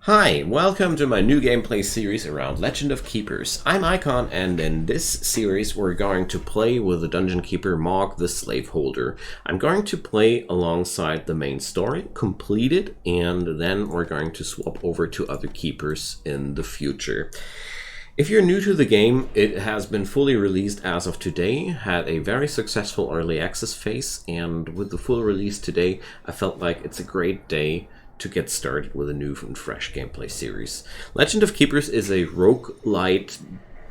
Hi, welcome to my new gameplay series around Legend of Keepers. I'm Icon, and in this series we're going to play with the dungeon keeper Maug the Slaveholder. I'm going to play alongside the main story, complete it, and then we're going to swap over to other keepers in the future. If you're new to the game, it has been fully released as of today, had a very successful early access phase, and with the full release today, I felt like it's a great day to get started with a new and fresh gameplay series. Legend of Keepers is a roguelite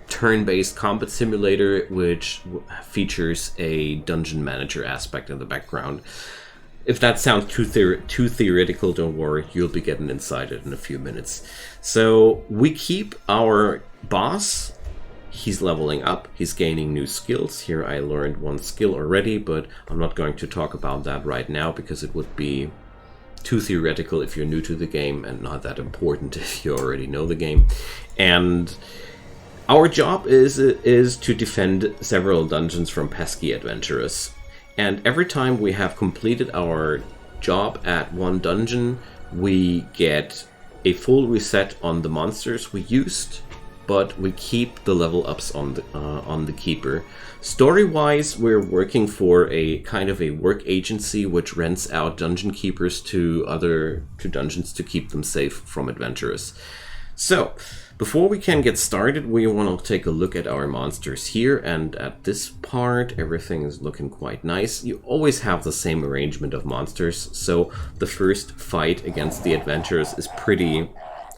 turn-based combat simulator which features a dungeon manager aspect in the background. If that sounds too theoretical, don't worry, you'll be getting inside it in a few minutes. So we keep our boss. He's leveling up, he's gaining new skills. Here I learned one skill already, but I'm not going to talk about that right now because it would be too theoretical if you're new to the game and not that important if you already know the game. And our job is to defend several dungeons from pesky adventurers. And every time we have completed our job at one dungeon, we get a full reset on the monsters we used, but we keep the level ups on the keeper. Story-wise, we're working for a kind of a work agency which rents out dungeon keepers to dungeons to keep them safe from adventurers. So, before we can get started, we want to take a look at our monsters here, and at this part, everything is looking quite nice. You always have the same arrangement of monsters, so the first fight against the adventurers is pretty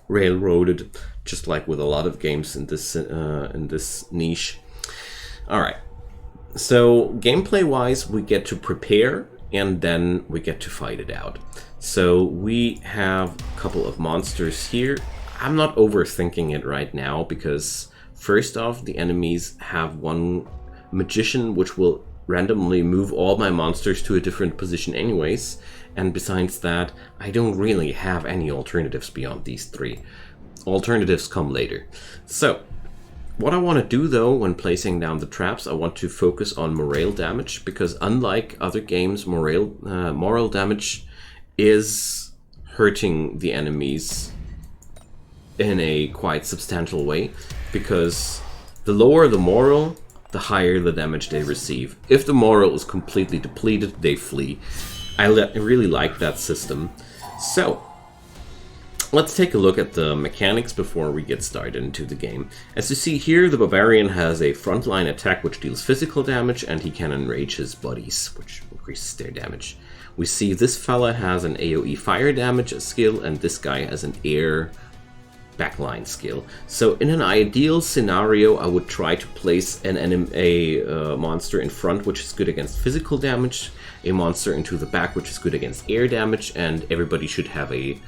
railroaded, just like with a lot of games in this niche. Alright, so gameplay-wise, we get to prepare, and then we get to fight it out. So we have a couple of monsters here. I'm not overthinking it right now, because first off, the enemies have one magician, which will randomly move all my monsters to a different position anyways, and besides that, I don't really have any alternatives beyond these three. Alternatives come later. So, what I want to do though when placing down the traps, I want to focus on morale damage, because unlike other games, moral damage is hurting the enemies in a quite substantial way, because the lower the moral, the higher the damage they receive. If the moral is completely depleted, they flee. I really like that system. So, let's take a look at the mechanics before we get started into the game. As you see here, the Barbarian has a frontline attack which deals physical damage, and he can enrage his buddies, which increases their damage. We see this fella has an AoE fire damage skill, and this guy has an air backline skill. So in an ideal scenario, I would try to place a monster in front which is good against physical damage, a monster into the back which is good against air damage, and everybody should have a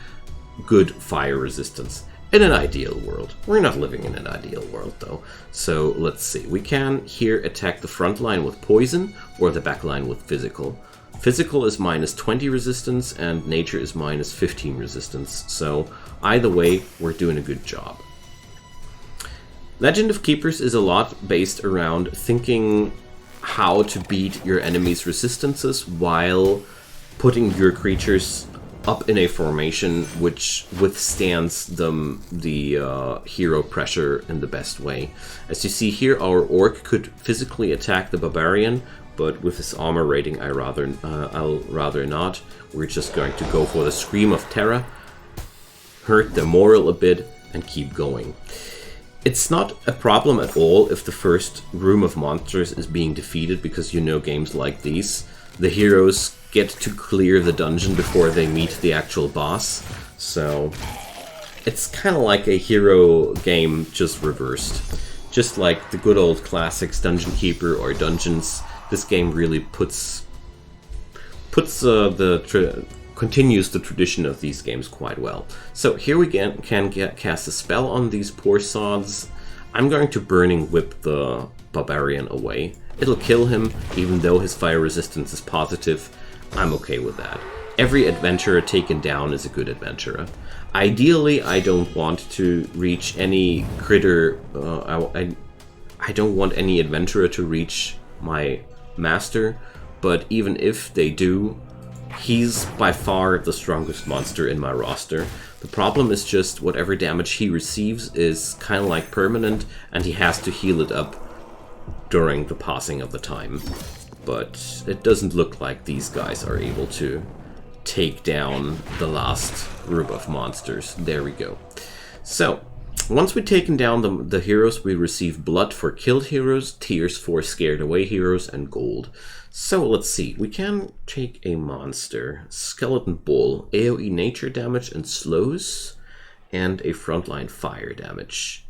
good fire resistance. In an ideal world. We're not living in an ideal world though. So let's see. We can here attack the front line with poison or the back line with physical. Physical is minus 20 resistance and nature is minus 15 resistance. So either way, we're doing a good job. Legend of Keepers is a lot based around thinking how to beat your enemy's resistances while putting your creatures up in a formation which withstands the hero pressure in the best way. As you see here, our orc could physically attack the barbarian, but with his armor rating, I'll rather not. We're just going to go for the Scream of Terror, hurt the moral a bit, and keep going. It's not a problem at all if the first room of monsters is being defeated, because you know games like these, the heroes get to clear the dungeon before they meet the actual boss. So it's kind of like a hero game just reversed. Just like the good old classics Dungeon Keeper or Dungeons, this game really continues the tradition of these games quite well. So here we can cast a spell on these poor sods. I'm going to Burning Whip the barbarian away. It'll kill him, even though his fire resistance is positive. I'm okay with that. Every adventurer taken down is a good adventurer. Ideally, I don't want to reach any critter. I don't want any adventurer to reach my master, but even if they do, he's by far the strongest monster in my roster. The problem is just whatever damage he receives is kind of like permanent, and he has to heal it up during the passing of the time. But it doesn't look like these guys are able to take down the last group of monsters. There we go. So, once we've taken down the heroes, we receive blood for killed heroes, tears for scared away heroes, and gold. So let's see, we can take a monster, Skeleton Bull, AoE nature damage and slows, and a frontline fire damage.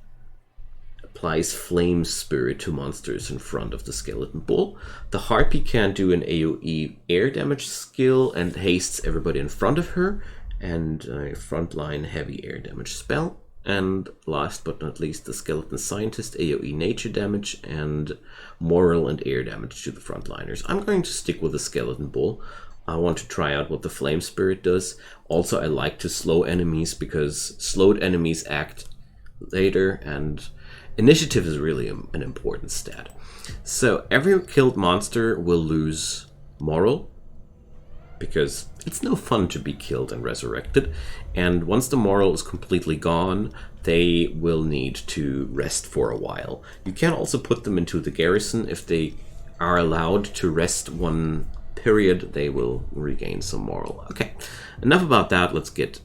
Applies Flame Spirit to monsters in front of the Skeleton Bull. The Harpy can do an AoE air damage skill and hastes everybody in front of her, and a frontline heavy air damage spell. And last but not least, the Skeleton Scientist, AoE nature damage and moral and air damage to the frontliners. I'm going to stick with the Skeleton Bull. I want to try out what the Flame Spirit does. Also, I like to slow enemies because slowed enemies act later, and initiative is really an important stat. So every killed monster will lose moral, because it's no fun to be killed and resurrected, and once the moral is completely gone, they will need to rest for a while. You can also put them into the garrison. If they are allowed to rest one period, they will regain some moral. Okay, enough about that, let's get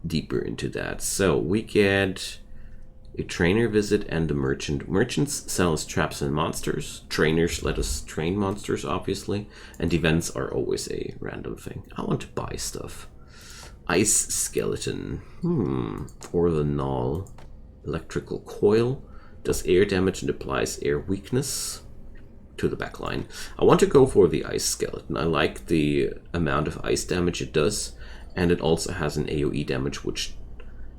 deeper into that. So we get a trainer visit and a merchant. Merchants sell us traps and monsters. Trainers let us train monsters, obviously. And events are always a random thing. I want to buy stuff. Ice Skeleton. Or the Null. Electrical Coil. Does air damage and applies air weakness to the backline. I want to go for the Ice Skeleton. I like the amount of ice damage it does. And it also has an AoE damage which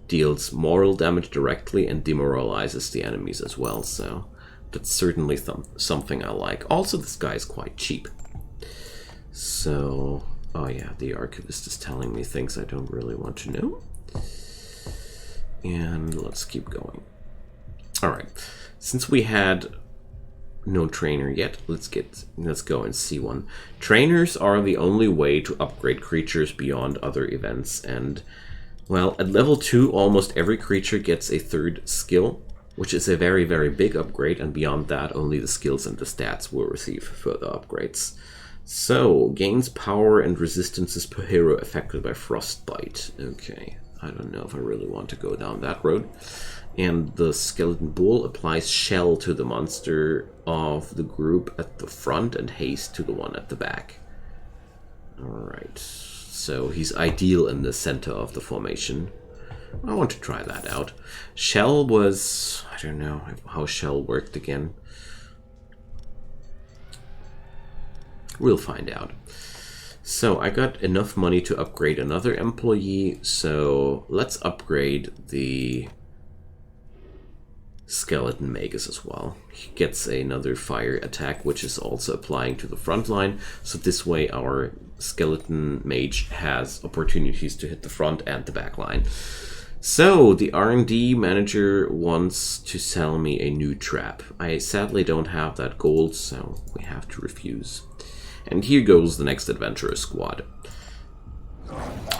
deals moral damage directly and demoralizes the enemies as well, so that's certainly something I like. Also, this guy is quite cheap. So, oh yeah, the Archivist is telling me things I don't really want to know. And let's keep going. Alright, since we had no trainer yet, let's go and see one. Trainers are the only way to upgrade creatures beyond other events, and well, at level 2, almost every creature gets a third skill, which is a very, very big upgrade, and beyond that, only the skills and the stats will receive further upgrades. So, gains power and resistances per hero affected by Frostbite. Okay, I don't know if I really want to go down that road. And the Skeleton Bull applies Shell to the monster of the group at the front and haste to the one at the back. Alright. So he's ideal in the center of the formation. I want to try that out. Shell was... I don't know how Shell worked again. We'll find out. So I got enough money to upgrade another employee, so let's upgrade the Skeleton Magus as well. He gets another fire attack, which is also applying to the front line, so this way our Skeleton Mage has opportunities to hit the front and the back line. So the R&D manager wants to sell me a new trap. I sadly don't have that gold, so we have to refuse. And here goes the next adventurer squad.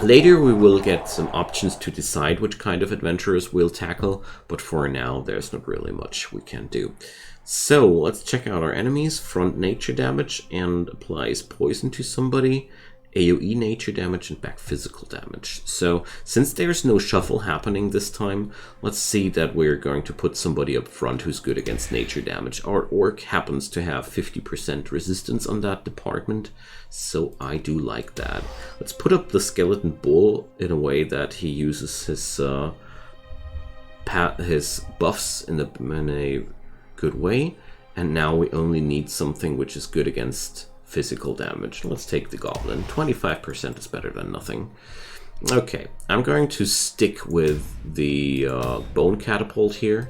Later we will get some options to decide which kind of adventurers we'll tackle, but for now there's not really much we can do. So let's check out our enemies. Front nature damage and applies poison to somebody. AoE nature damage and back physical damage. So since there's no shuffle happening this time, let's see that we're going to put somebody up front who's good against nature damage. Our orc happens to have 50% resistance on that department, so I do like that. Let's put up the Skeleton Bull in a way that he uses his buffs in a good way, and now we only need something which is good against physical damage. Let's take the Goblin. 25% is better than nothing. Okay, I'm going to stick with the Bone Catapult here,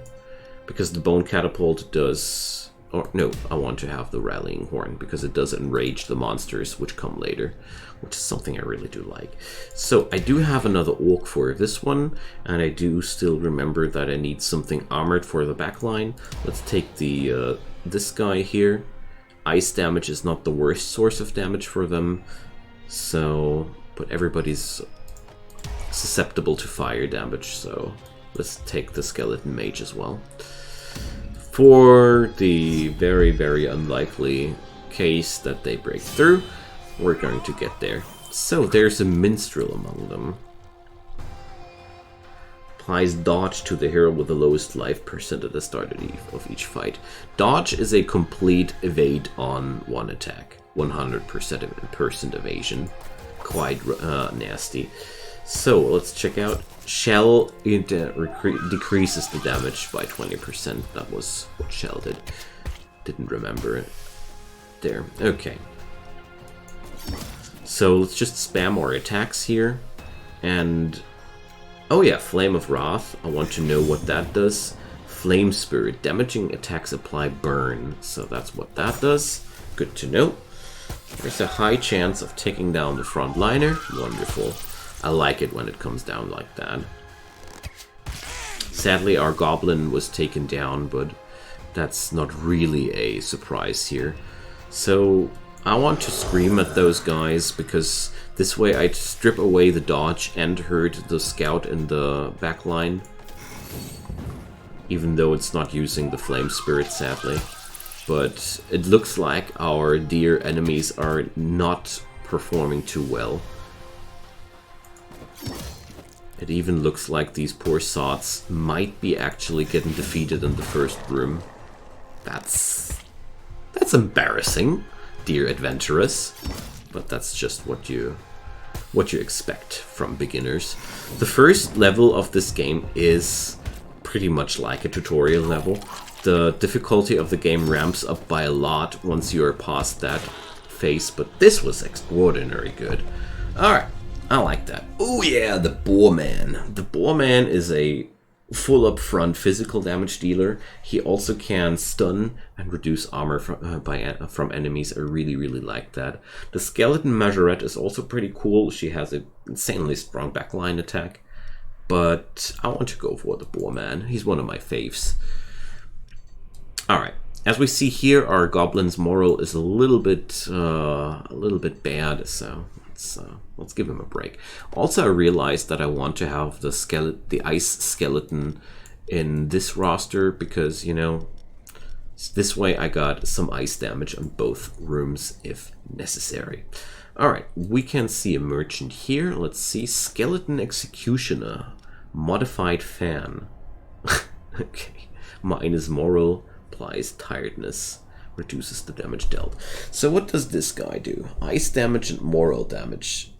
because the Bone Catapult does... Or no, I want to have the Rallying Horn, because it does enrage the monsters which come later, which is something I really do like. So I do have another Orc for this one, and I do still remember that I need something armored for the backline. Let's take the this guy here. Ice damage is not the worst source of damage for them, so... But everybody's susceptible to fire damage, so let's take the skeleton mage as well. For the very, very unlikely case that they break through, we're going to get there. So there's a minstrel among them. Applies dodge to the hero with the lowest life percent at the start of each fight. Dodge is a complete evade on one attack. 100% evasion. Quite nasty. So let's check out Shell. It decreases the damage by 20%. That was what Shell did. Didn't remember it. There. Okay. So let's just spam our attacks here. And oh yeah, Flame of Wrath. I want to know what that does. Flame Spirit. Damaging attacks apply burn. So that's what that does. Good to know. There's a high chance of taking down the frontliner. Wonderful. I like it when it comes down like that. Sadly, our goblin was taken down, but that's not really a surprise here. So I want to scream at those guys, because this way I strip away the dodge and hurt the scout in the back line. Even though it's not using the flame spirit, sadly. But it looks like our dear enemies are not performing too well. It even looks like these poor sods might be actually getting defeated in the first room. That's embarrassing, dear adventurers. But that's just what you expect from beginners. The first level of this game is pretty much like a tutorial level. The difficulty of the game ramps up by a lot once you are past that phase, but this was extraordinary good. Alright, I like that. Oh yeah, the Boarman. The Boarman is a full upfront physical damage dealer. He also can stun and reduce armor from enemies. I really, really like that. The Skeleton Majorette is also pretty cool. She has an insanely strong backline attack, but I want to go for the Boarman. He's one of my faves. Alright, as we see here, our goblin's moral is a little bit bad, so let's give him a break. Also, I realized that I want to have the ice skeleton in this roster, because, you know, this way I got some ice damage on both rooms if necessary. Alright, we can see a merchant here. Let's see, Skeleton Executioner, Modified Fan. Okay, minus moral. Applies tiredness, reduces the damage dealt. So what does this guy do? Ice damage and moral damage.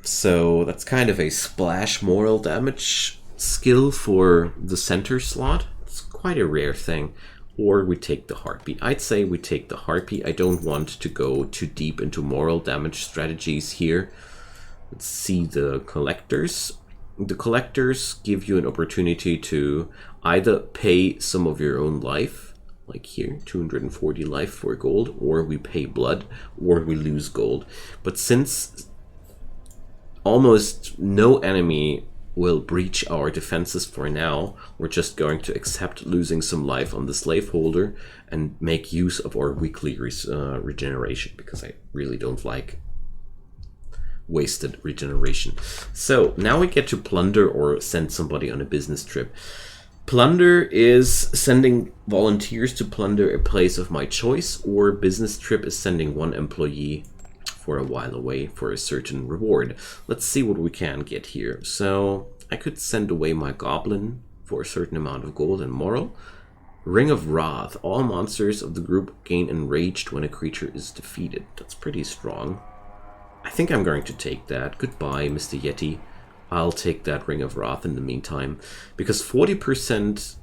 So that's kind of a splash moral damage skill for the center slot. It's quite a rare thing. Or we take the Harpy. I'd say we take the Harpy. I don't want to go too deep into moral damage strategies here. Let's see the collectors. The collectors give you an opportunity to either pay some of your own life, like here, 240 life for gold, or we pay blood, or we lose gold. But since almost no enemy will breach our defenses for now, we're just going to accept losing some life on the Slaveholder and make use of our weekly regeneration, because I really don't like wasted regeneration. So now we get to plunder or send somebody on a business trip. Plunder is sending volunteers to plunder a place of my choice, or business trip is sending one employee for a while away for a certain reward. Let's see what we can get here. So I could send away my goblin for a certain amount of gold and moral. Ring of Wrath. All monsters of the group gain enraged when a creature is defeated. That's pretty strong. I think I'm going to take that. Goodbye, Mr. Yeti. I'll take that Ring of Wrath in the meantime, because 40%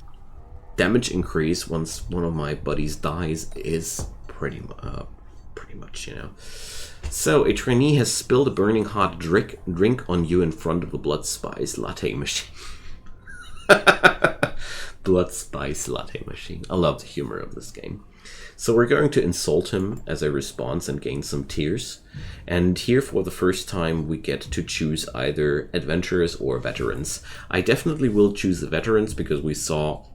damage increase once one of my buddies dies is pretty much, you know. So, a trainee has spilled a burning hot drink on you in front of a blood spice latte machine. Blood spice latte machine. I love the humor of this game. So we're going to insult him as a response and gain some tears. And here for the first time we get to choose either adventurers or veterans. I definitely will choose the veterans, because we saw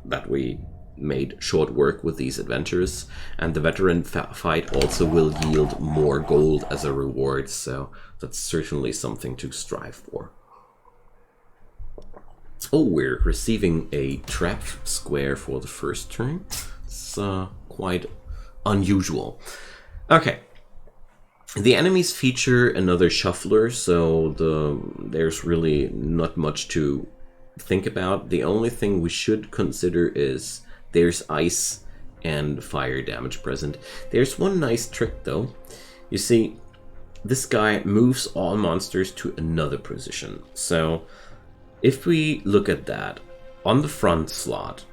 that we made short work with these adventurers, and the veteran fight also will yield more gold as a reward, so that's certainly something to strive for. Oh, we're receiving a trap square for the first turn. It's quite unusual. Okay. The enemies feature another shuffler, so there's really not much to think about. The only thing we should consider is there's ice and fire damage present. There's one nice trick though. You see, this guy moves all monsters to another position. So if we look at that, on the front slot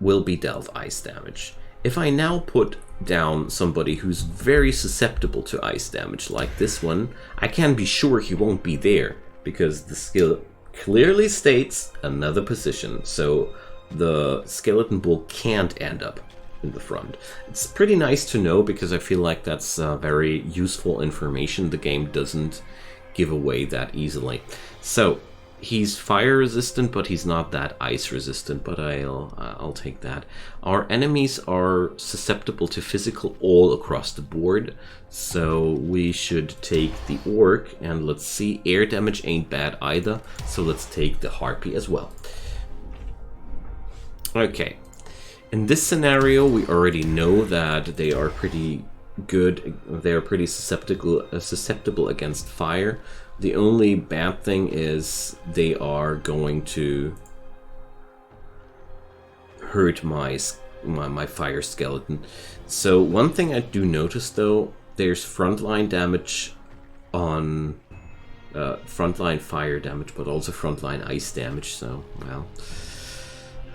will be dealt ice damage. If I now put down somebody who's very susceptible to ice damage, like this one, I can be sure he won't be there, because the skill clearly states another position, so the skeleton bull can't end up in the front. It's pretty nice to know, because I feel like that's very useful information the game doesn't give away that easily. So he's fire resistant, but he's not that ice resistant, but I'll take that. Our enemies are susceptible to physical all across the board, so we should take the orc, and let's see, air damage ain't bad either, so let's take the harpy as well. Okay, in this scenario we already know that they are pretty good, they are pretty susceptible against fire. The only bad thing is they are going to hurt my fire skeleton. So one thing I do notice though, there's frontline damage on frontline fire damage, but also frontline ice damage. So, well,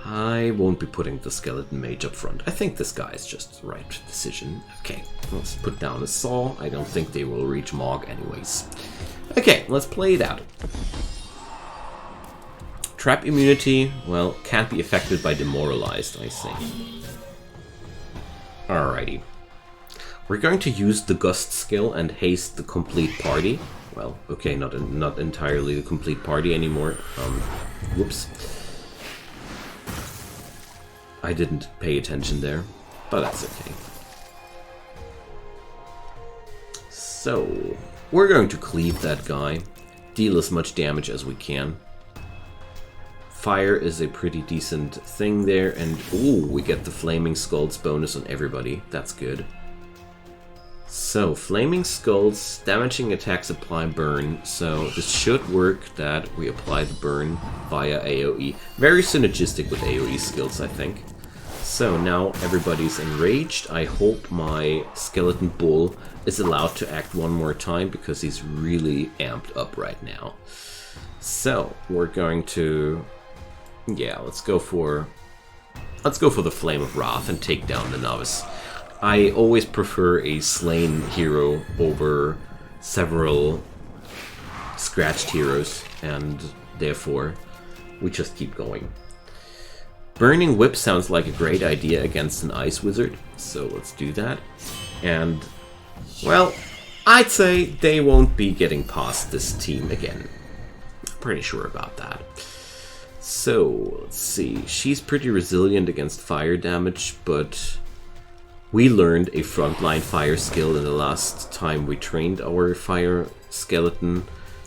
I won't be putting the skeleton mage up front. I think this guy is just the right decision. Okay, let's put down a saw. I don't think they will reach Maug anyways. Okay, let's play it out. Trap immunity, well, can't be affected by demoralized, I see. Alrighty. We're going to use the gust skill and haste the complete party. Well, okay, not entirely the complete party anymore. Whoops. I didn't pay attention there, but that's okay. So we're going to cleave that guy, deal as much damage as we can. Fire is a pretty decent thing there, and ooh, we get the Flaming Skulls bonus on everybody. That's good. So, Flaming Skulls, damaging attacks apply burn, so this should work that we apply the burn via AoE. Very synergistic with AoE skills, I think. So now everybody's enraged. I hope my skeleton bull is allowed to act one more time, because he's really amped up right now. So we're going to, yeah, let's go for the Flame of Wrath and take down the novice. I always prefer a slain hero over several scratched heroes, and therefore we just keep going. Burning Whip sounds like a great idea against an ice wizard, so let's do that. And, well, I'd say they won't be getting past this team again. Pretty sure about that. So, let's see. She's pretty resilient against fire damage, but we learned a frontline fire skill in the last time we trained our fire skeleton.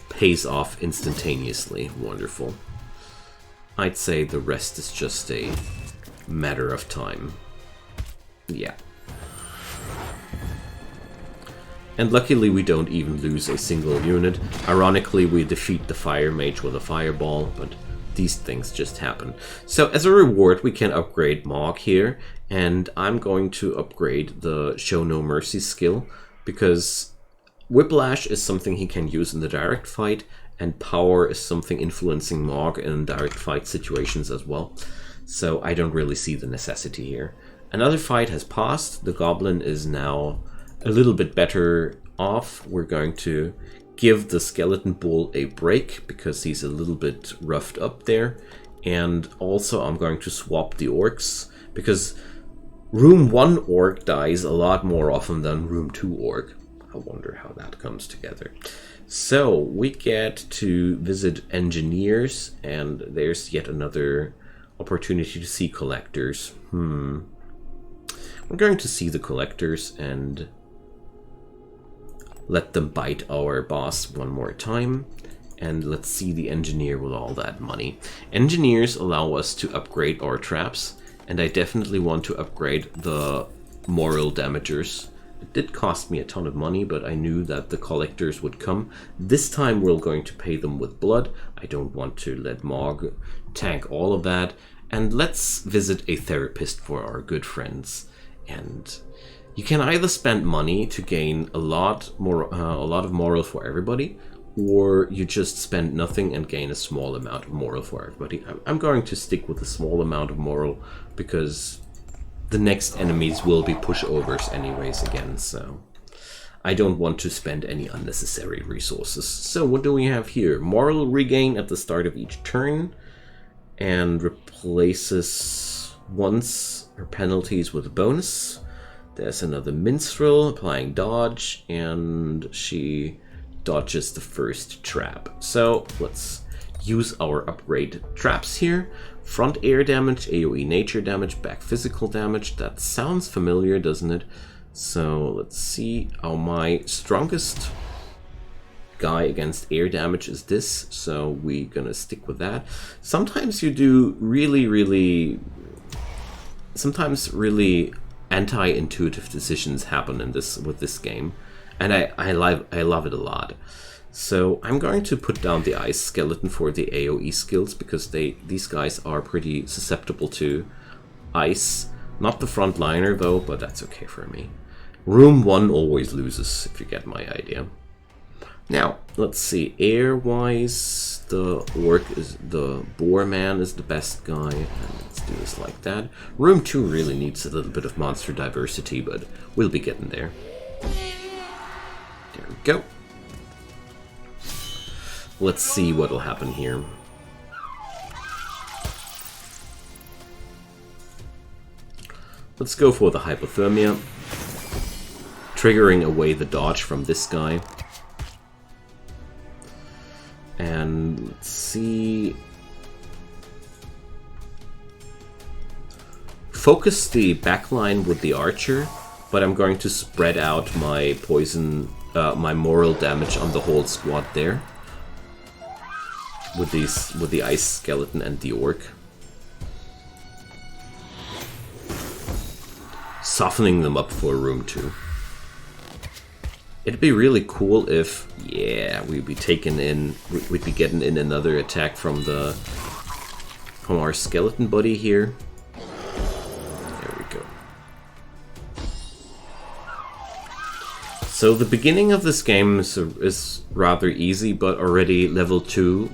Pays off instantaneously. Wonderful. I'd say the rest is just a matter of time. Yeah. And luckily we don't even lose a single unit. Ironically, we defeat the fire mage with a fireball, but these things just happen. So as a reward we can upgrade Maug here, and I'm going to upgrade the Show No Mercy skill, because Whiplash is something he can use in the direct fight, and Power is something influencing Maug in direct fight situations as well. So I don't really see the necessity here. Another fight has passed. The goblin is now a little bit better off. We're going to give the skeleton bull a break, because he's a little bit roughed up there. And also I'm going to swap the orcs, because room 1 orc dies a lot more often than room 2 orc. I wonder how that comes together. So we get to visit engineers, and there's yet another opportunity to see collectors. We're going to see the collectors and let them bite our boss one more time. And let's see the engineer with all that money. Engineers allow us to upgrade our traps, and I definitely want to upgrade the moral damagers. It did cost me a ton of money, but I knew that the collectors would come. This time we're going to pay them with blood. I don't want to let Maug tank all of that. And let's visit a therapist for our good friends. And you can either spend money to gain a lot of moral for everybody, or you just spend nothing and gain a small amount of moral for everybody. I'm going to stick with a small amount of moral because the next enemies will be pushovers anyways again, so I don't want to spend any unnecessary resources. So what do we have here? Moral regain at the start of each turn, and replaces once her penalties with a bonus. There's another minstrel applying dodge, and she dodges the first trap. So let's use our upgrade traps here. Front air damage, AoE nature damage, back physical damage. That sounds familiar, doesn't it? So let's see how my strongest guy against air damage is this. So we're gonna stick with that. Sometimes you do really anti-intuitive decisions happen in this with this game. And I love it a lot. So I'm going to put down the ice skeleton for the AoE skills because these guys are pretty susceptible to ice. Not the frontliner though, but that's okay for me. Room 1 always loses, if you get my idea. Now, let's see. Air-wise, the boar man is the best guy. And let's do this like that. Room 2 really needs a little bit of monster diversity, but we'll be getting there. There we go. Let's see what'll happen here. Let's go for the hypothermia, triggering away the dodge from this guy. And let's see. Focus the backline with the archer, but I'm going to spread out my poison, my moral damage on the whole squad there. With the ice skeleton and the orc. Softening them up for room 2. It'd be really cool if, yeah, we'd be getting in another attack from our skeleton buddy here. There we go. So the beginning of this game is rather easy, but already level 2.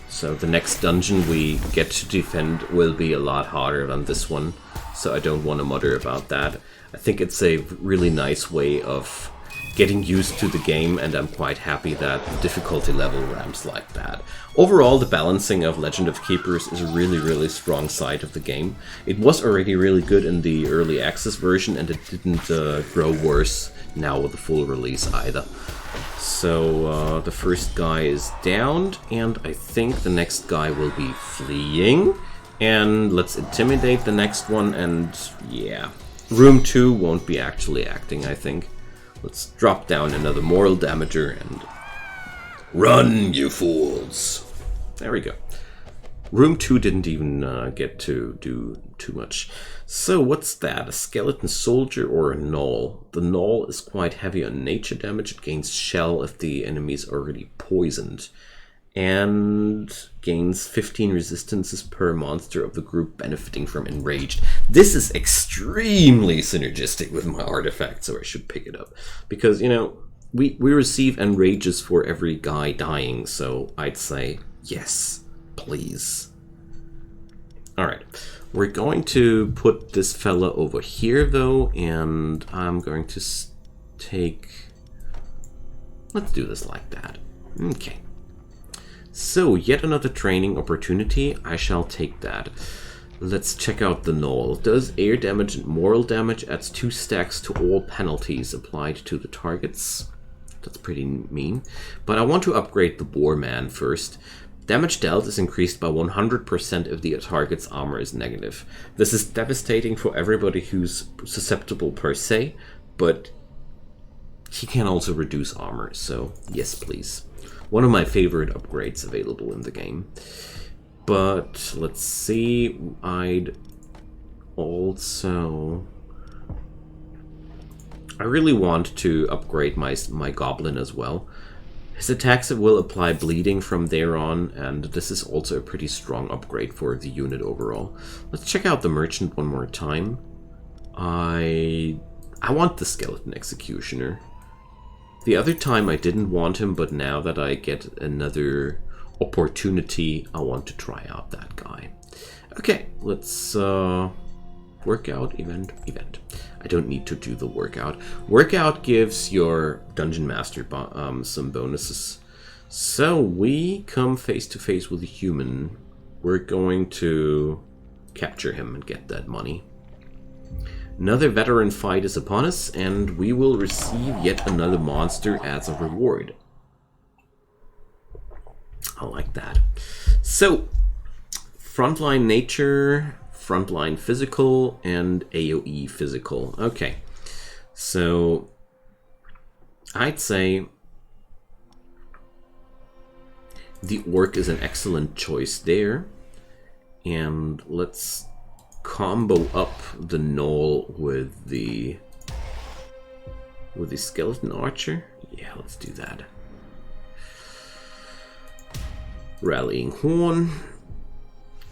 So the next dungeon we get to defend will be a lot harder than this one. So I don't want to mutter about that. I think it's a really nice way of getting used to the game, and I'm quite happy that the difficulty level ramps like that. Overall, the balancing of Legend of Keepers is a really strong side of the game. It was already really good in the early access version, and it didn't grow worse now with the full release either. So the first guy is downed, and I think the next guy will be fleeing. And let's intimidate the next one, and yeah. Room 2 won't be actually acting, I think. Let's drop down another moral damager and run, you fools! There we go. Room 2 didn't even get to do too much. So what's that? A skeleton soldier or a gnoll? The gnoll is quite heavy on nature damage. It gains shell if the enemy is already poisoned. And gains 15 resistances per monster of the group benefiting from enraged. This is extremely synergistic with my artifact, so I should pick it up. Because, you know, we receive enrages for every guy dying, so I'd say yes, please. Alright, we're going to put this fella over here though, and I'm going to take... Let's do this like that. Okay. So, yet another training opportunity. I shall take that. Let's check out the gnoll. Does air damage and moral damage, adds 2 stacks to all penalties applied to the targets. That's pretty mean. But I want to upgrade the boar man first. Damage dealt is increased by 100% if the target's armor is negative. This is devastating for everybody who's susceptible per se, but he can also reduce armor, so yes please. One of my favorite upgrades available in the game. But let's see, I'd also... I really want to upgrade my goblin as well. His attacks will apply bleeding from there on, and this is also a pretty strong upgrade for the unit overall. Let's check out the merchant one more time. I want the skeleton executioner. The other time I didn't want him, but now that I get another opportunity, I want to try out that guy. Okay, let's workout, event. I don't need to do the workout. Workout gives your dungeon master some bonuses. So we come face to face with a human. We're going to capture him and get that money. Another veteran fight is upon us, and we will receive yet another monster as a reward. I like that. So, frontline nature, frontline physical, and AoE physical. Okay, so I'd say the orc is an excellent choice there. And let's combo up the gnoll with the skeleton archer. Yeah, let's do that. Rallying horn.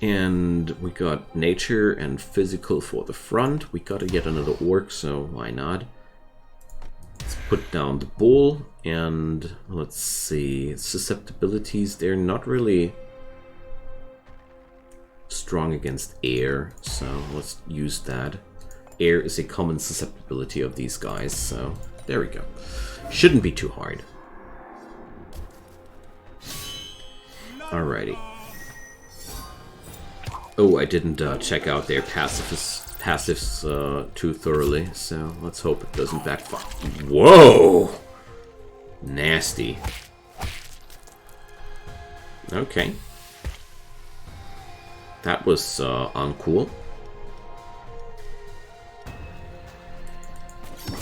And we got nature and physical for the front. We gotta get another orc, so why not? Let's put down the bull, and let's see. Susceptibilities, they're not really strong against air, so let's use that. Air is a common susceptibility of these guys, so there we go. Shouldn't be too hard. Alrighty. Oh, I didn't check out their passives too thoroughly, so let's hope it doesn't backfire. Whoa! Nasty. Okay. That was uncool.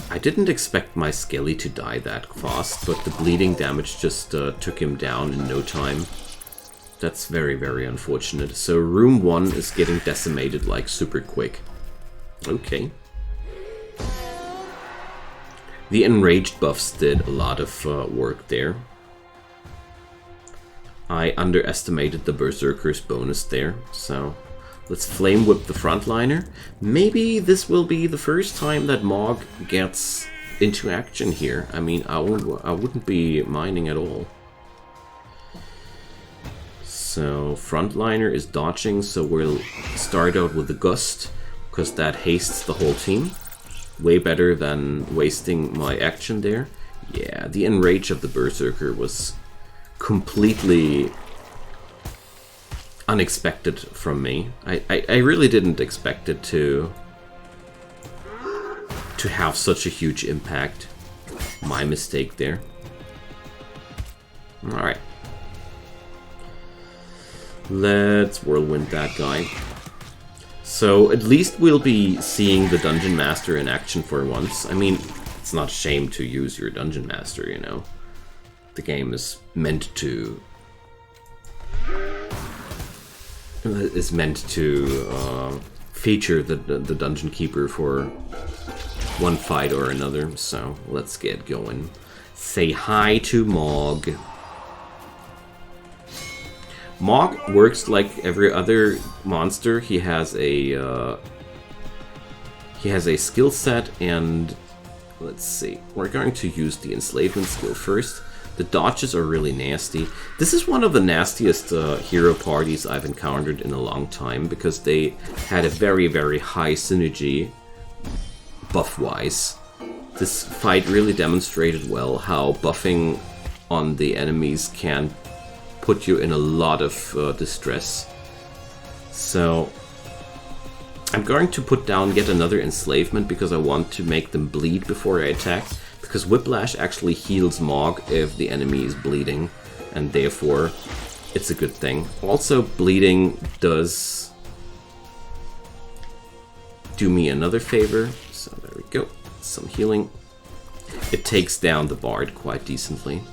I didn't expect my Skelly to die that fast, but the bleeding damage just took him down in no time. That's very, very unfortunate. So room 1 is getting decimated like super quick. Okay. The enraged buffs did a lot of work there. I underestimated the Berserker's bonus there, so let's Flame Whip the frontliner. Maybe this will be the first time that Maug gets into action here. I mean, I wouldn't be minding at all. So frontliner is dodging, so we'll start out with the Gust, because that hastes the whole team. Way better than wasting my action there. Yeah, the Enrage of the Berserker was completely unexpected from me. I really didn't expect it to have such a huge impact. My mistake there. Alright. Let's whirlwind that guy. So at least we'll be seeing the Dungeon Master in action for once. I mean, it's not a shame to use your Dungeon Master, you know. The game is meant to feature the Dungeon Keeper for one fight or another. So let's get going. Say hi to Maug. Maug works like every other monster. He has a skill set, and let's see. We're going to use the enslavement skill first. The dodges are really nasty. This is one of the nastiest hero parties I've encountered in a long time, because they had a very, very high synergy buff-wise. This fight really demonstrated well how buffing on the enemies can put you in a lot of distress. So I'm going to put down yet another enslavement because I want to make them bleed before I attack, because Whiplash actually heals Maug if the enemy is bleeding, and therefore it's a good thing. Also, bleeding does do me another favor. So there we go. Some healing. It takes down the bard quite decently.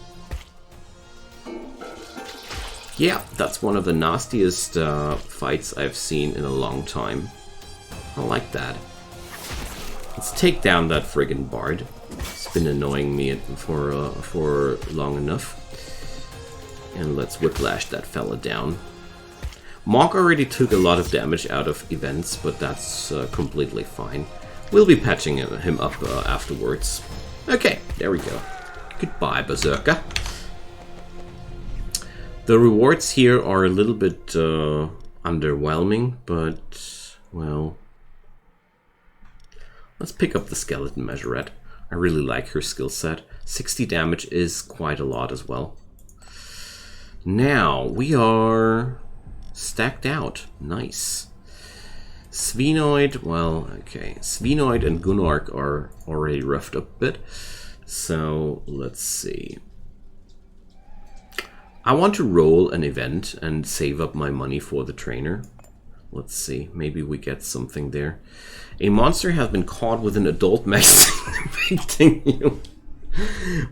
Yeah, that's one of the nastiest fights I've seen in a long time. I like that. Let's take down that friggin' bard. It's been annoying me for long enough. And let's whiplash that fella down. Maug already took a lot of damage out of events, but that's completely fine. We'll be patching him up afterwards. Okay, there we go. Goodbye, Berserker. The rewards here are a little bit underwhelming, but, well... Let's pick up the Skeleton Measurette. I really like her skill set. 60 damage is quite a lot as well. Now, we are stacked out. Nice. Sphenoid, well, okay. Sphenoid and Gunark are already roughed up a bit. So, let's see. I want to roll an event and save up my money for the trainer. Let's see, maybe we get something there. A monster has been caught with an adult masturbating you.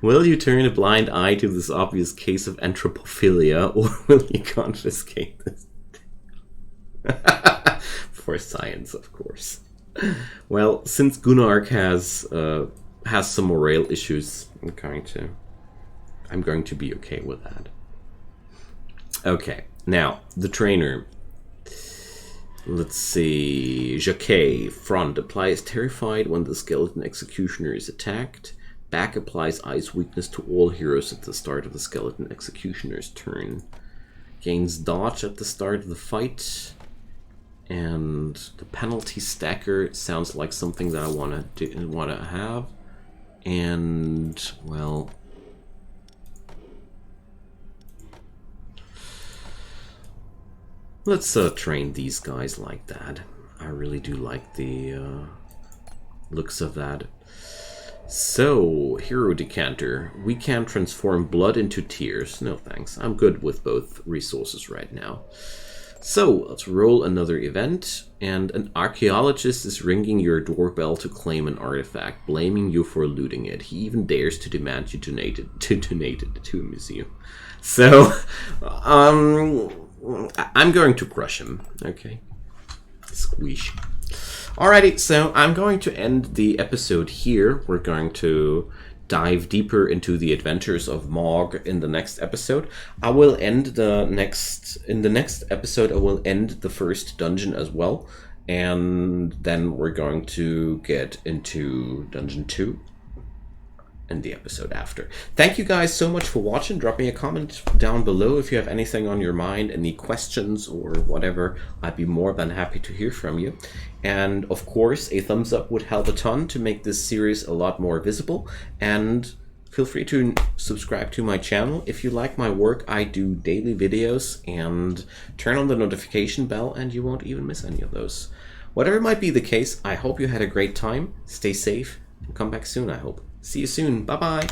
Will you turn a blind eye to this obvious case of anthropophilia, or will you confiscate this? For science, of course. Well, since Gunark has some morale issues, I'm going to be okay with that. Okay, now the trainer. Let's see. Jacquet, front applies terrified when the skeleton executioner is attacked. Back applies ice weakness to all heroes at the start of the skeleton executioner's turn. Gains dodge at the start of the fight. And the penalty stacker sounds like something that I want to have. And, well, let's train these guys like that. I really do like the looks of that. So, Hero Decanter. We can transform blood into tears. No thanks. I'm good with both resources right now. So, let's roll another event. And an archaeologist is ringing your doorbell to claim an artifact, blaming you for looting it. He even dares to demand you donate it to a museum. So, I'm going to crush him. Okay. Squeeze. Alrighty, so I'm going to end the episode here. We're going to dive deeper into the adventures of Maug in the next episode. I will end in the next episode I will end the first dungeon as well. And then we're going to get into Dungeon 2 in the episode after. Thank you guys so much for watching. Drop me a comment down below if you have anything on your mind, any questions or whatever. I'd be more than happy to hear from you. And of course, a thumbs up would help a ton to make this series a lot more visible. And feel free to subscribe to my channel. If you like my work, I do daily videos, and turn on the notification bell and you won't even miss any of those. Whatever might be the case, I hope you had a great time. Stay safe and come back soon, I hope. See you soon. Bye-bye.